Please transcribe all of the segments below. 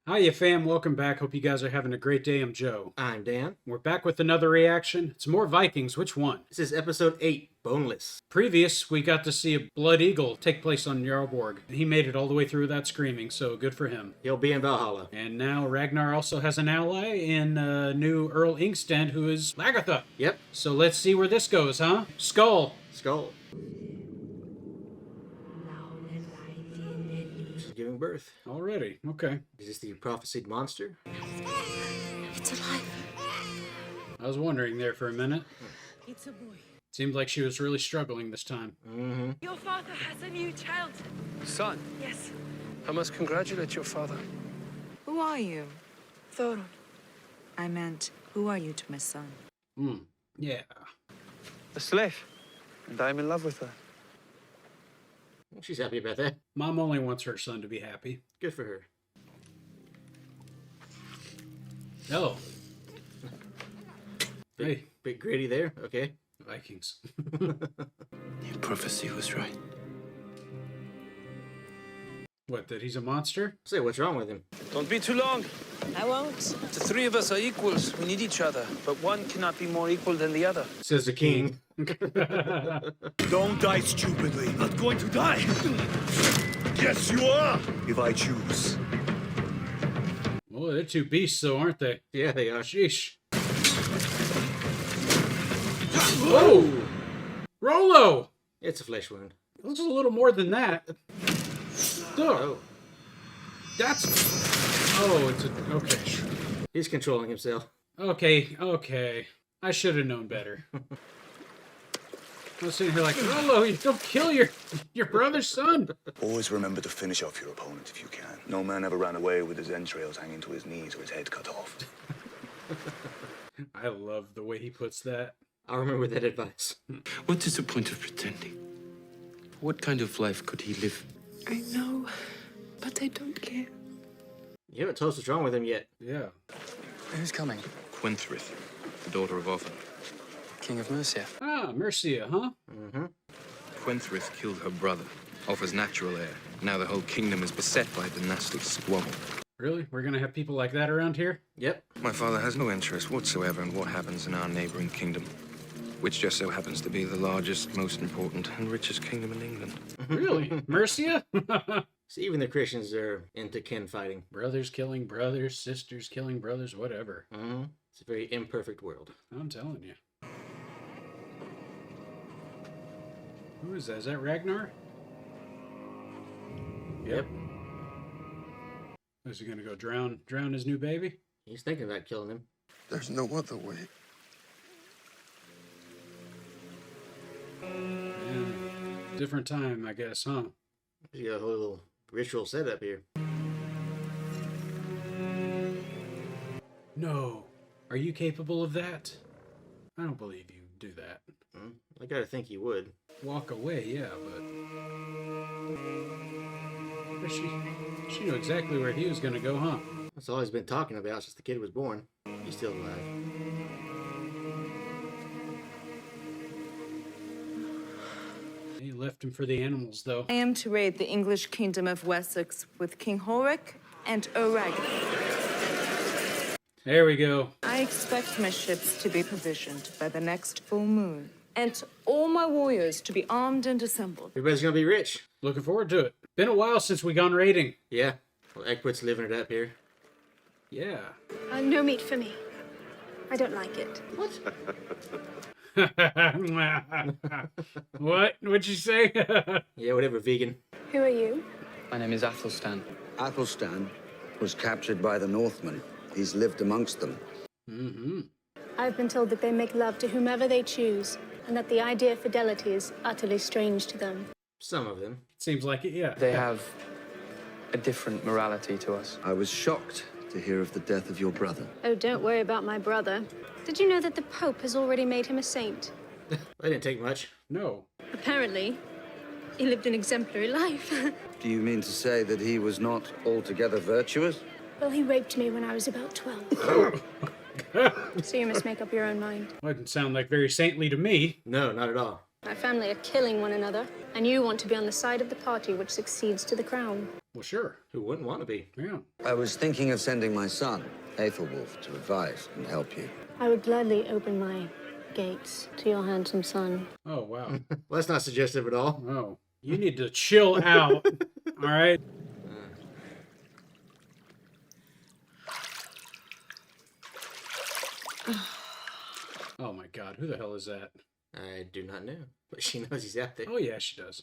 Hiya fam, welcome back. Hope you guys are having a great day. I'm Joe. I'm Dan. We're back with another reaction. It's more Vikings. Which one? This is episode 8, Boneless. Previous, we got to see a Blood Eagle take place on Jarlborg. He made it all the way through without screaming, so good for him. He'll be in Valhalla. And now Ragnar also has an ally in new Earl Inkstand, who is Lagertha. Yep. So let's see where this goes, huh? Skull. Skull. She's giving birth. Already. Okay. Is this the prophesied monster? It's alive. I was wondering there for a minute. It's a boy. Seemed like she was really struggling this time. Mm-hmm. Your father has a new child. Son, Yes. I must congratulate your father. Who are you? Thoron. I meant, who are you to my son? Yeah. A slave. And I'm in love with her. She's happy about that. Mom only wants her son to be happy. Good for her. Oh. Hey, Bit gritty there. Okay. Vikings. Your prophecy was right. What, that he's a monster? Say, what's wrong with him? Don't be too long. I won't. The three of us are equals. We need each other. But one cannot be more equal than the other. Says the king. Don't die stupidly. Not going to die. Yes, you are. If I choose. Well, they're two beasts, though, aren't they? Yeah, they are. Sheesh. Whoa! Rolo! It's a flesh wound. This is a little more than that. Ugh. Oh. That's... Oh, it's a... Okay. He's controlling himself. Okay. I should have known better. I was sitting here like, Rolo, you don't kill your brother's son. Always remember to finish off your opponent if you can. No man ever ran away with his entrails hanging to his knees or his head cut off. I love the way he puts that. I'll remember that advice. What is the point of pretending? What kind of life could he live? I know, but I don't care. You haven't told us what's wrong with him yet. Yeah. Who's coming? Quenthrith, the daughter of Othon. King of Mercia. Ah, Mercia, huh? Mm-hmm. Quenthrith killed her brother, Offa's natural heir. Now the whole kingdom is beset by a dynastic squabble. Really? We're gonna have people like that around here? Yep. My father has no interest whatsoever in what happens in our neighboring kingdom, which just so happens to be the largest, most important, and richest kingdom in England. Really? Mercia? So even the Christians are into kin fighting. Brothers killing brothers, sisters killing brothers, whatever. Mm-hmm. It's a very imperfect world. I'm telling you. Who is that? Is that Ragnar? Yep. Is he gonna go drown his new baby? He's thinking about killing him. There's no other way. Yeah. Different time, I guess, huh? You got a whole little ritual setup here. No. Are you capable of that? I don't believe you do that. I gotta think you would. Walk away, yeah, but she knew exactly where he was gonna go, huh? That's all he's been talking about since the kid was born. He's still alive. He left him for the animals, though. I am to raid the English kingdom of Wessex with King Horik and Ragnar. There we go. I expect my ships to be provisioned by the next full moon, and all my warriors to be armed and assembled. Everybody's gonna be rich. Looking forward to it. Been a while since we gone raiding. Yeah. Well, Egbert's living it up here. Yeah. No meat for me. I don't like it. What? What'd you say? Yeah, whatever, vegan. Who are you? My name is Athelstan. Athelstan was captured by the Northmen. He's lived amongst them. Mm-hmm. I've been told that they make love to whomever they choose, and that the idea of fidelity is utterly strange to them. Some of them. Seems like it, yeah. They have a different morality to us. I was shocked to hear of the death of your brother. Oh, don't worry about my brother. Did you know that the Pope has already made him a saint? That didn't take much. No. Apparently, he lived an exemplary life. Do you mean to say that he was not altogether virtuous? Well, he raped me when I was about 12. So you must make up your own mind. Well, it didn't sound like very saintly to me. No, not at all. My family are killing one another, and you want to be on the side of the party which succeeds to the crown. Well, sure. Who wouldn't want to be? Yeah. I was thinking of sending my son, Aethelwulf, to advise and help you. I would gladly open my gates to your handsome son. Oh, wow. Well, that's not suggestive at all. Oh. You need to chill out. All right? Oh, my God. Who the hell is that? I do not know, but she knows he's out there. Oh, yeah, she does.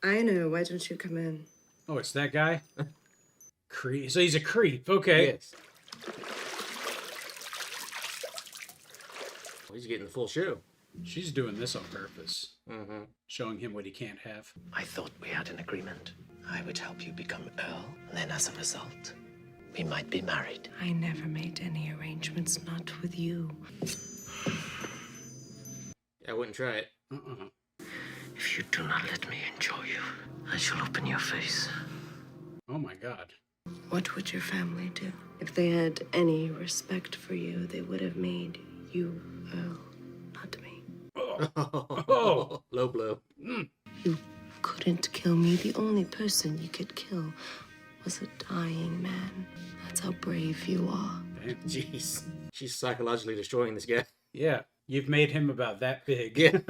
I know. Why don't you come in? Oh, it's that guy? Creep. So he's a creep. Okay. Yes. Well, he's getting the full show. She's doing this on purpose. Mm-hmm. Showing him what he can't have. I thought we had an agreement. I would help you become Earl, and then as a result, we might be married. I never made any arrangements, not with you. I wouldn't try it. If you do not let me enjoy you, I shall open your face. Oh my God. What would your family do? If they had any respect for you, they would have made you Earl, not me. Oh. Low blow. You couldn't kill me. The only person you could kill was a dying man. That's how brave you are. Jeez. She's psychologically destroying this guy. Yeah. You've made him about that big. Yeah.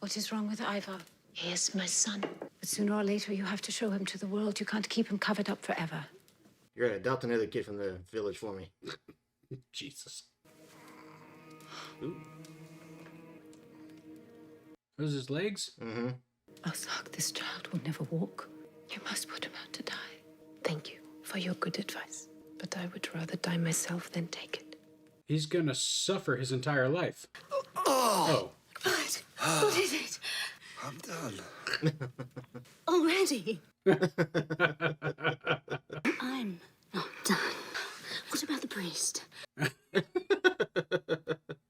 What is wrong with Ivar? He is my son. But sooner or later, you have to show him to the world. You can't keep him covered up forever. You're gonna adopt another kid from the village for me. Jesus. Ooh. Those his legs? Mm-hmm. Othak, this child will never walk. You must put him out to die. Thank you for your good advice. But I would rather die myself than take it. He's gonna suffer his entire life. Oh. What? What is it? I'm done. Already? I'm not done. What about the priest?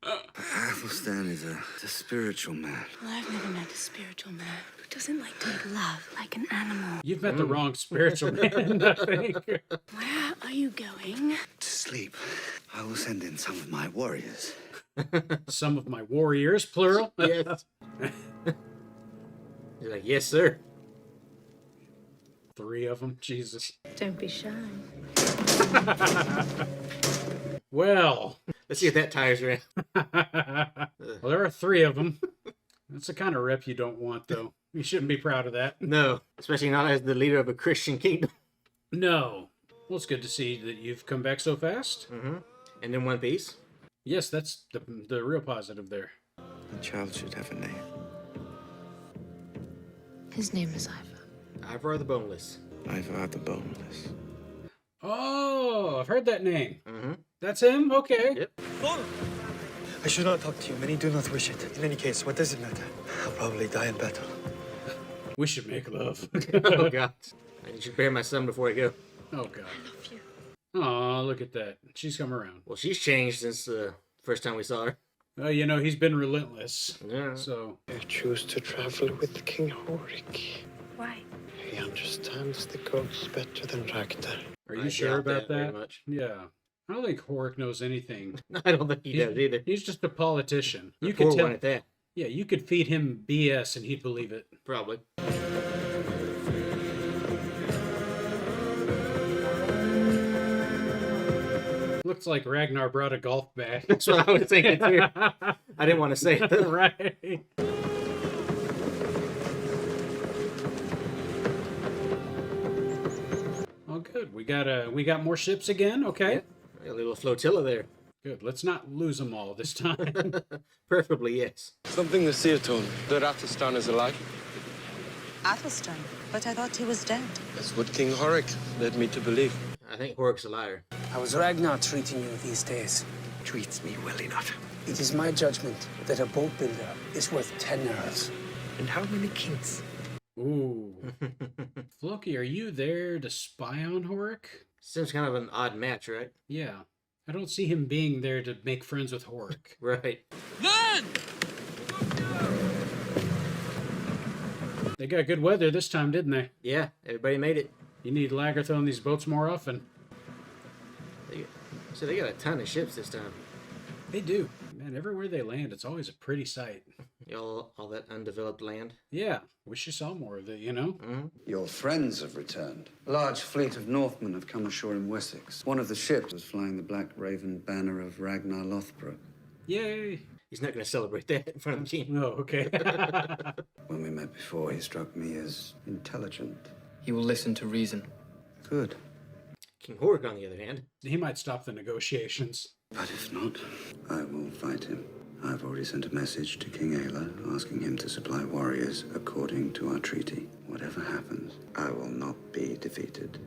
Athelstan is a spiritual man. Well, I've never met a spiritual man who doesn't like to make love like an animal. You've met the wrong spiritual man, I think. Where are you going? To sleep. I will send in some of my warriors. Some of my warriors, plural. Yes. He's like, yes, sir. 3 of them. Jesus. Don't be shy. Well. Let's see if that tires around. Well, there are 3 of them. That's the kind of rep you don't want, though. You shouldn't be proud of that. No, especially not as the leader of a Christian kingdom. No. Well, it's good to see that you've come back so fast. Mm-hmm. And in one piece. Yes, that's the real positive there. The child should have a name. His name is Ivar. Ivar the Boneless. Ivar the Boneless. Oh, I've heard that name. Mm-hmm. That's him? Okay. Yep. I should not talk to you. Many do not wish it. In any case, what does it matter? I'll probably die in battle. We should make love. Oh, God. I should bury my son before I go. Oh, God. I love you. Oh, look at that. She's come around. Well, she's changed since the first time we saw her. Well, you know, he's been relentless. Yeah. So. I choose to travel with King Horik. Why? He understands the gods better than Ragnar. Are you I sure doubt about that very that? much. Yeah. I don't think Horik knows anything. I don't think he does either. He's just a politician. A You poor could tell. one at that. Yeah, you could feed him BS and he'd believe it. Probably. Looks like Ragnar brought a golf bag. That's what I was thinking too. I didn't want to say it. Right. Oh, good. We got more ships again. Okay. Yeah. A little flotilla there. Good. Let's not lose them all this time. Preferably, yes. Something to see to him. That Athelstan is alive. Athelstan? But I thought he was dead. That's what King Horik led me to believe. I think Horik's a liar. How is Ragnar treating you these days? Treats me well enough. It is my judgment that a boat builder is worth 10 earls. And how many kings? Ooh. Floki, are you there to spy on Horik? Seems kind of an odd match, right? Yeah. I don't see him being there to make friends with Horik. Right. Then! They got good weather this time, didn't they? Yeah, everybody made it. You need Lagertha on these boats more often. So they got a ton of ships this time. They do. Man, everywhere they land, it's always a pretty sight. All that undeveloped land. Yeah, wish you saw more of it, you know? Your friends have returned. A large fleet of Northmen have come ashore in Wessex. One of the ships was flying the Black Raven banner of Ragnar Lothbrok. Yay! He's not going to celebrate that in front of the king. No, okay. When we met before, he struck me as intelligent. He will listen to reason. Good. King Horik, on the other hand. He might stop the negotiations. But if not, I will fight him. I've already sent a message to King Aela asking him to supply warriors according to our treaty. Whatever happens, I will not be defeated.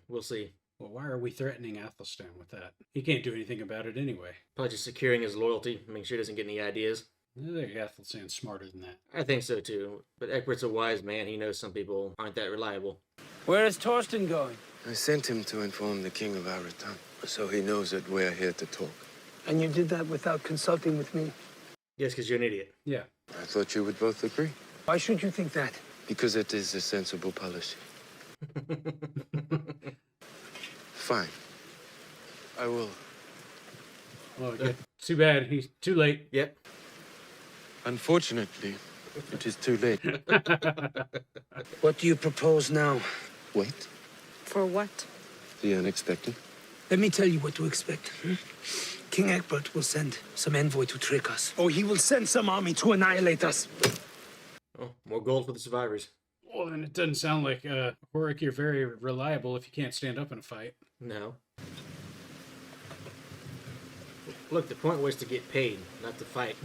We'll see. Well, why are we threatening Athelstan with that? He can't do anything about it anyway. Probably just securing his loyalty, making sure he doesn't get any ideas. I think Athelstan's smarter than that. I think so too. But Egbert's a wise man. He knows some people aren't that reliable. Where is Torsten going? I sent him to inform the king of our return, so he knows that we're here to talk. And you did that without consulting with me? Yes, because you're an idiot. Yeah. I thought you would both agree. Why should you think that? Because it is a sensible policy. Fine. I will. Well, okay. Too bad. He's too late. Yep. Unfortunately, it is too late. What do you propose now? Wait. For what? The unexpected. Let me tell you what to expect. King Egbert will send some envoy to trick us. Or he will send some army to annihilate us. Oh, more gold for the survivors. Well, then it doesn't sound like, Horik, you're very reliable if you can't stand up in a fight. No. Look, the point was to get paid, not to fight.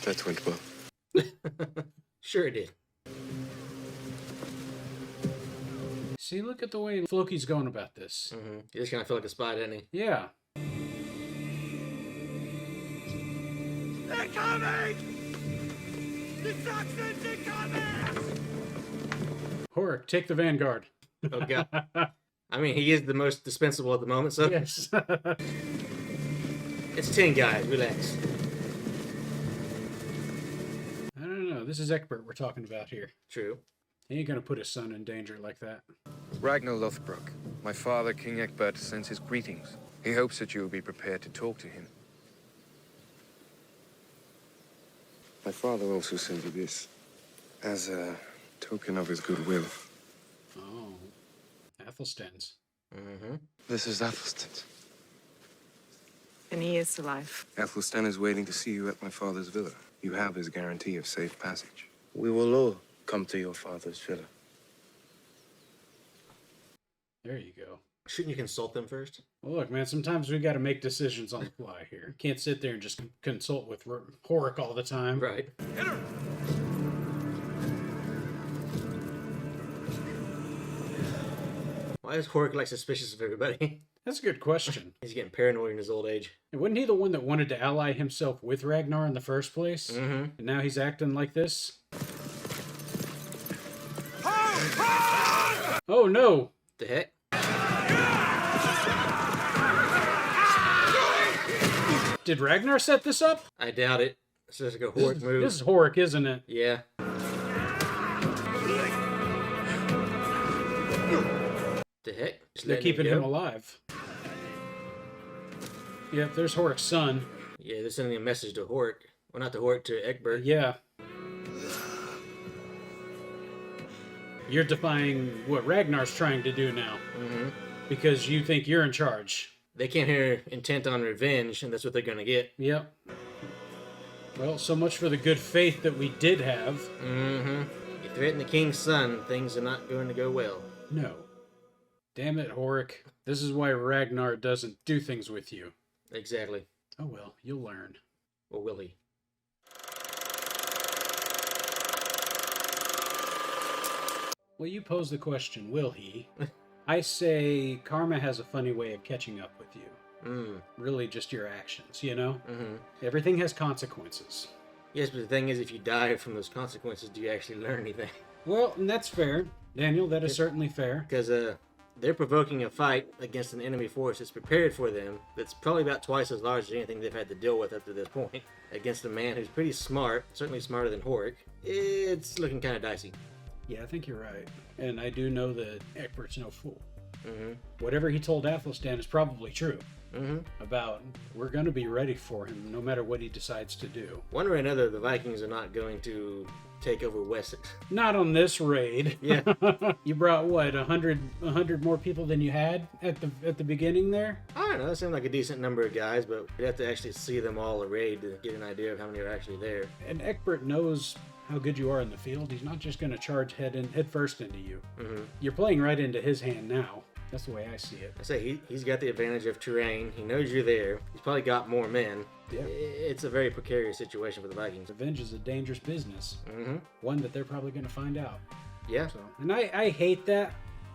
That went well. Sure it did. See, look at the way Floki's going about this. He just kind of feel like a spy, doesn't he? Yeah. They're coming! The Saxons are coming! Horik, take the vanguard. Oh, God. I mean, he is the most dispensable at the moment, so... Yes. It's 10 guys, relax. I don't know. This is Egbert we're talking about here. True. He ain't gonna put his son in danger like that. Ragnar Lothbrok, my father, King Egbert, sends his greetings. He hopes that you will be prepared to talk to him. My father also sent you this, as a token of his goodwill. Oh. Athelstan's. This is Athelstan. And he is alive. Athelstan is waiting to see you at my father's villa. You have his guarantee of safe passage. We will all come to your father's villa. There you go. Shouldn't you consult them first? Well, look, man, sometimes we got to make decisions on the fly here. Can't sit there and just consult with Horik all the time. Right. Why is Horik like suspicious of everybody? That's a good question. He's getting paranoid in his old age. And wasn't he the one that wanted to ally himself with Ragnar in the first place? And now he's acting like this? Oh, no! The heck? Did Ragnar set this up? I doubt it. This is like a Horik move. This is Horik, isn't it? Yeah. The heck? Just They're letting keeping go? him alive. Yep, there's Horik's son. Yeah, they're sending a message to Horik. Well, not to Horik, to Egbert. Yeah. You're defying what Ragnar's trying to do now. Because you think you're in charge. They came here intent on revenge, and that's what they're going to get. Yep. Well, so much for the good faith that we did have. You threaten the king's son, things are not going to go well. No. Damn it, Horik. This is why Ragnar doesn't do things with you. Exactly. Oh well, you'll learn. Or will he? Well, you pose the question, will he? I say karma has a funny way of catching up with you. Really just your actions, you know? Everything has consequences. Yes, but the thing is, if you die from those consequences, do you actually learn anything? Well, and that's fair. Daniel, that is certainly fair. Because they're provoking a fight against an enemy force that's prepared for them, that's probably about twice as large as anything they've had to deal with up to this point, against a man who's pretty smart, certainly smarter than Horik. It's looking kind of dicey. Yeah, I think you're right. And I do know that Egbert's no fool. Whatever he told Athelstan is probably true. About we're going to be ready for him no matter what he decides to do. One way or another, the Vikings are not going to take over Wessex. Not on this raid. Yeah. You brought what, 100 more people than you had at the beginning there? I don't know, that seemed like a decent number of guys, but you'd have to actually see them all arrayed to get an idea of how many are actually there. And Egbert knows how good you are in the field. He's not just going to charge head first into you. You're playing right into his hand now. That's the way I see it. I say he's got the advantage of terrain. He knows you're there. He's probably got more men. Yeah. It's a very precarious situation for the Vikings. Revenge is a dangerous business. One that they're probably going to find out. Yeah. So, and I hate that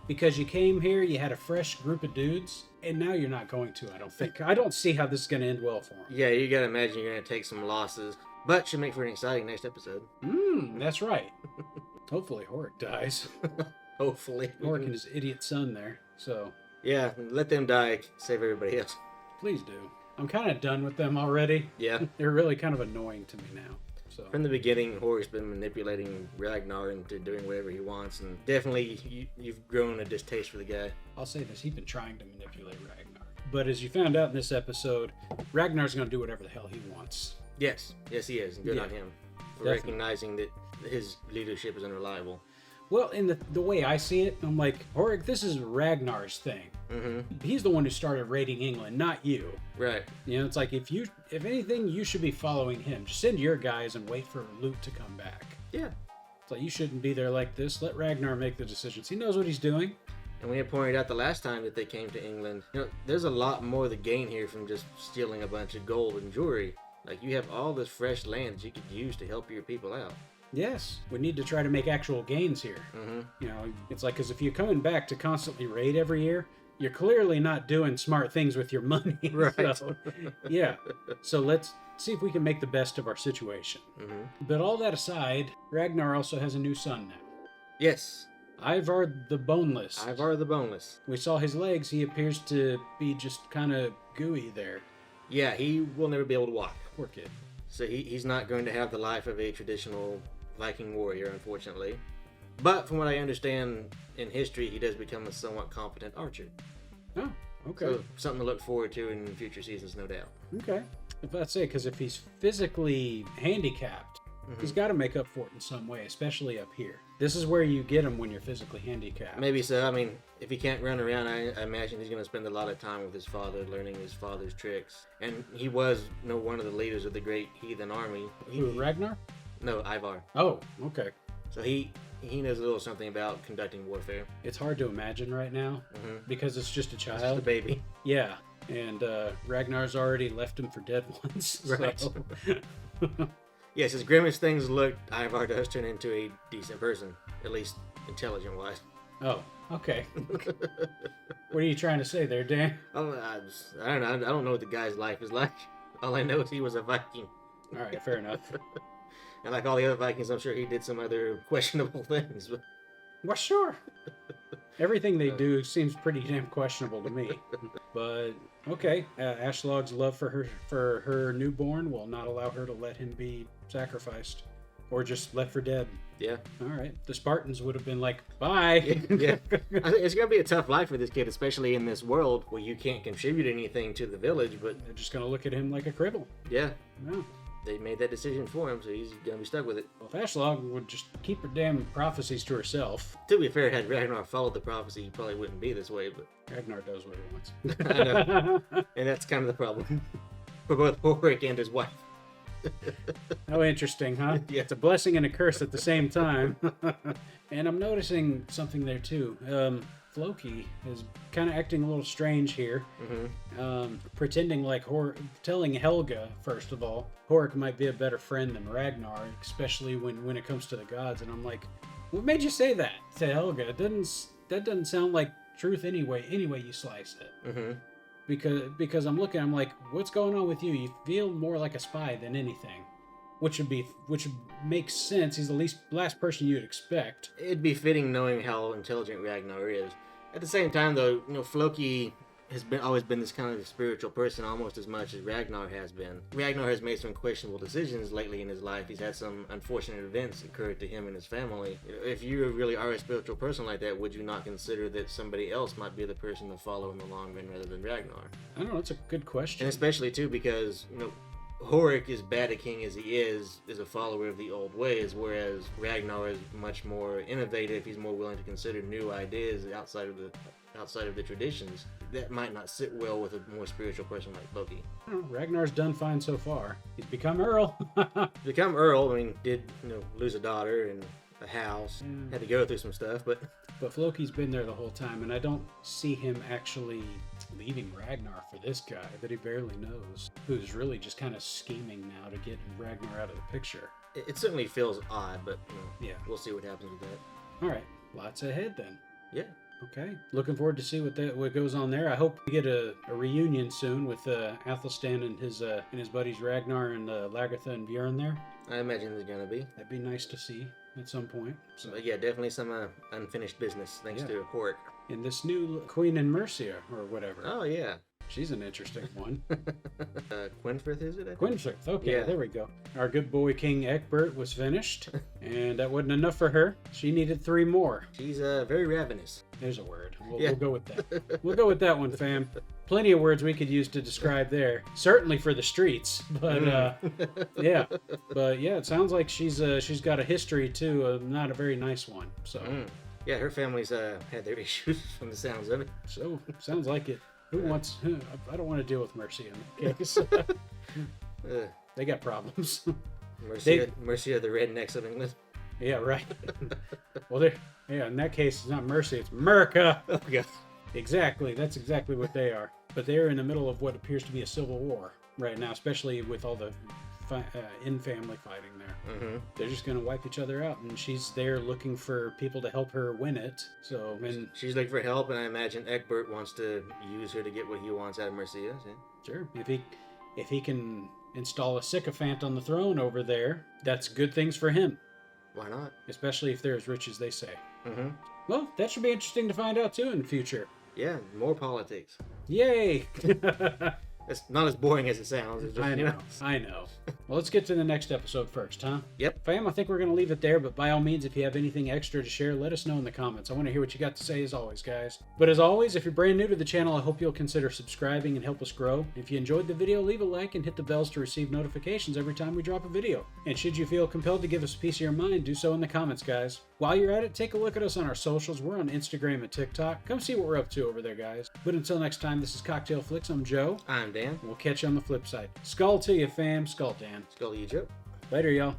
because you came here, you had a fresh group of dudes, and now you're not going to, I don't think. I don't see how this is going to end well for them. Yeah, you got to imagine you're going to take some losses, but should make for an exciting next episode. That's right. Hopefully Horik dies. Hopefully. Horik and his idiot son there. So yeah, let them die. Save everybody else. Please do. I'm kind of done with them already. Yeah. They're really kind of annoying to me now. So from the beginning, Horik's been manipulating Ragnar into doing whatever he wants, and definitely you've grown a distaste for the guy. I'll say this: he's been trying to manipulate Ragnar, but as you found out in this episode, Ragnar's going to do whatever the hell he wants. Yes, he is. Good on him for recognizing that his leadership is unreliable. Well, in the way I see it, I'm like, Horik, this is Ragnar's thing. He's the one who started raiding England, not you. Right. You know, it's like if anything, you should be following him. Just send your guys and wait for loot to come back. Yeah. It's like you shouldn't be there like this. Let Ragnar make the decisions. He knows what he's doing. And we had pointed out the last time that they came to England, there's a lot more to gain here from just stealing a bunch of gold and jewelry. Like, you have all this fresh land that you could use to help your people out. Yes, we need to try to make actual gains here. You know, it's like, because if you're coming back to constantly raid every year, you're clearly not doing smart things with your money. Right. So, yeah. So let's see if we can make the best of our situation. But all that aside, Ragnar also has a new son now. Yes. Ivar the Boneless. Ivar the Boneless. We saw his legs. He appears to be just kind of gooey there. Yeah, he will never be able to walk. Poor kid. So he's not going to have the life of a traditional Viking warrior, unfortunately. But from what I understand in history, he does become a somewhat competent archer. Oh, okay. So something to look forward to in future seasons, no doubt. Okay. If I'd say, because if he's physically handicapped, he's got to make up for it in some way, especially up here. This is where you get him when you're physically handicapped. Maybe so. I mean, if he can't run around, I imagine he's going to spend a lot of time with his father, learning his father's tricks. And he was one of the leaders of the great heathen army. Who, Ragnar? No, Ivar. Oh, okay. So he knows a little something about conducting warfare. It's hard to imagine right now because it's just a child. It's just a baby. Yeah, and Ragnar's already left him for dead once. Right. So. Yes, as grim as things look, Ivar does turn into a decent person, at least intelligent-wise. Oh, okay. What are you trying to say there, Dan? Oh, I don't know. I don't know what the guy's life is like. All I know is he was a Viking. All right, fair enough. And like all the other Vikings, I'm sure he did some other questionable things. But... Well, sure. Everything they do seems pretty damn questionable to me. But okay, Ashlog's love for her newborn will not allow her to let him be sacrificed or just left for dead. Yeah. All right. The Spartans would have been like, bye. Yeah. It's going to be a tough life for this kid, especially in this world where you can't contribute anything to the village, but... They're just going to look at him like a cripple. Yeah. No. They made that decision for him, so he's going to be stuck with it. Well, if Ashlog would just keep her damn prophecies to herself... To be fair, had Ragnar followed the prophecy, he probably wouldn't be this way, but... Ragnar does what he wants. I know. And that's kind of the problem. For both Horik and his wife. How interesting, huh? Yeah. It's a blessing and a curse at the same time. And I'm noticing something there too. Floki is kind of acting a little strange here. Pretending like telling Helga, first of all, Horik might be a better friend than Ragnar, especially when it comes to the gods. And I'm like, what made you say that to Helga? That doesn't sound like truth anyway you slice it. Because I'm like, what's going on with you? You feel more like a spy than anything, which would make sense. He's the last person you'd expect. It'd be fitting knowing how intelligent Ragnar is. At the same time, though, Floki has always been this kind of spiritual person almost as much as Ragnar has been. Ragnar has made some questionable decisions lately in his life. He's had some unfortunate events occur to him and his family. If you really are a spiritual person like that, would you not consider that somebody else might be the person to follow in the long run rather than Ragnar? I don't know, it's a good question. And especially too because, Horik, as bad a king as he is a follower of the old ways, whereas Ragnar is much more innovative. He's more willing to consider new ideas outside of the traditions. That might not sit well with a more spiritual person like Loki. Ragnar's done fine so far. He's become Earl. Did lose a daughter and a house. Had to go through some stuff, but Floki's been there the whole time, and I don't see him actually leaving Ragnar for this guy that he barely knows, who's really just kind of scheming now to get Ragnar out of the picture. It certainly feels odd, but yeah, we'll see what happens with that. All right, lots ahead then. Yeah. Okay, looking forward to see what goes on there. I hope we get a reunion soon with Athelstan and his buddies Ragnar and Lagertha and Bjorn there. I imagine there's gonna be. That'd be nice to see at some point. So yeah, definitely some unfinished business thanks to Horik. And this new Queen in Mercia or whatever. Oh yeah. She's an interesting one. Quinfrith, is it? Quinfrith, okay, there we go. Our good boy King Egbert was finished, and that wasn't enough for her. She needed 3 more. She's very ravenous. There's a word. We'll go with that. We'll go with that one, fam. Plenty of words we could use to describe there. Certainly for the streets, but yeah. But yeah, it sounds like she's got a history too, not a very nice one. So yeah, her family's had their issues from the sounds of it. So sounds like it. I don't want to deal with Mercia in that case. They got problems. Mercia, the rednecks of England. Yeah, right. Well, in that case, it's not Mercia, it's Merca. Oh, yeah. Exactly. That's exactly what they are. But they're in the middle of what appears to be a civil war right now, especially with all the in-family fighting there. Mm-hmm. They're just going to wipe each other out, and she's there looking for people to help her win it. So, and she's looking for help, and I imagine Egbert wants to use her to get what he wants out of Mercia. So. Sure. If he can install a sycophant on the throne over there, that's good things for him. Why not? Especially if they're as rich as they say. Mm-hmm. Well, that should be interesting to find out too in the future. Yeah, more politics. Yay! It's not as boring as it sounds. It's just, I know. Well, let's get to the next episode first, huh? Yep. Fam, I think we're going to leave it there, but by all means, if you have anything extra to share, let us know in the comments. I want to hear what you got to say as always, guys. But as always, if you're brand new to the channel, I hope you'll consider subscribing and help us grow. If you enjoyed the video, leave a like and hit the bells to receive notifications every time we drop a video. And should you feel compelled to give us a piece of your mind, do so in the comments, guys. While you're at it, take a look at us on our socials. We're on Instagram and TikTok. Come see what we're up to over there, guys. But until next time, this is Cocktail Flicks. I'm Joe. I'm Dan. We'll catch you on the flip side. Skull to you, fam. Skull, Dan. Skull to you, Joe. Later, y'all.